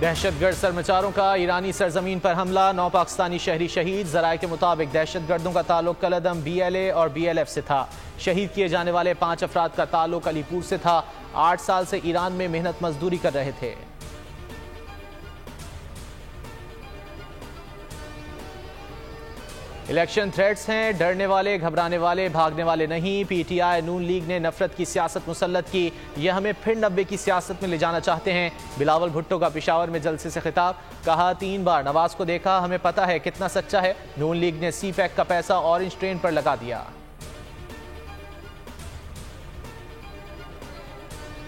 दहशतगर्द सरमचारों का ईरानी सरजमीन पर हमला, 9 पाकिस्तानी शहरी शहीद। जराये के मुताबिक दहशतगर्दों का ताल्लुक कलअदम BLA और BLF से था। शहीद किए जाने वाले 5 अफराद का ताल्लुक अलीपुर से था। 8 साल से ईरान में मेहनत मजदूरी कर रहे थे। इलेक्शन थ्रेट्स हैं, डरने वाले, घबराने वाले, भागने वाले नहीं। PTI नून लीग ने नफरत की सियासत मुसल्लत की। यह हमें फिर 90 की सियासत में ले जाना चाहते हैं। बिलावल भुट्टो का पेशावर में जलसे से खिताब, कहा 3 बार नवाज को देखा, हमें पता है कितना सच्चा है। नून लीग ने CPAC का पैसा ऑरेंज ट्रेन पर लगा दिया।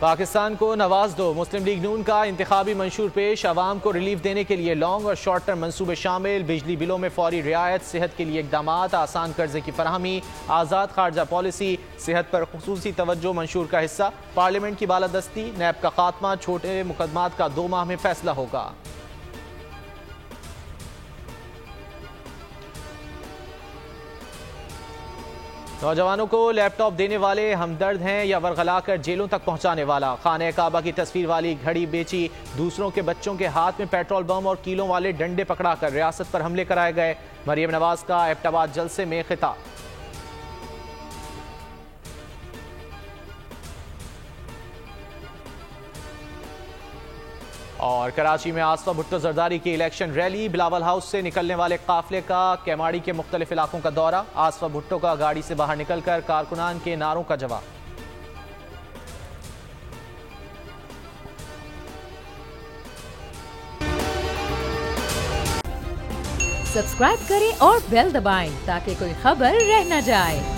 पाकिस्तान को नवाज दो, मुस्लिम लीग नून का इंतखाबी मंशूर पेश। अवाम को रिलीफ देने के लिए लॉन्ग और शॉर्ट टर्म मंसूबे शामिल। बिजली बिलों में फौरी रियायत, सेहत के लिए इकदामात, आसान कर्जे की फराहमी, आज़ाद खारजा पॉलिसी, सेहत पर खुसूसी तवज्जो मंशूर का हिस्सा। पार्लियामेंट की बालादस्ती, नैब का खात्मा, छोटे मुकदमात का 2 माह में फैसला होगा। नौजवानों को लैपटॉप देने वाले हमदर्द हैं या वरगलाकर जेलों तक पहुंचाने वाला। खाने काबा की तस्वीर वाली घड़ी बेची, दूसरों के बच्चों के हाथ में पेट्रोल बम और कीलों वाले डंडे पकड़ाकर रियासत पर हमले कराए गए। मरियम नवाज का एबटाबाद जलसे में खिताब। और कराची में आसफा भुट्टो जरदारी की इलेक्शन रैली। बिलावल हाउस से निकलने वाले काफिले का केमाड़ी के मुख्तलिफ इलाकों का दौरा। आसफा भुट्टो का गाड़ी से बाहर निकलकर कारकुनान के नारों का जवाब। सब्सक्राइब करें और बेल दबाएं ताकि कोई खबर रह न जाए।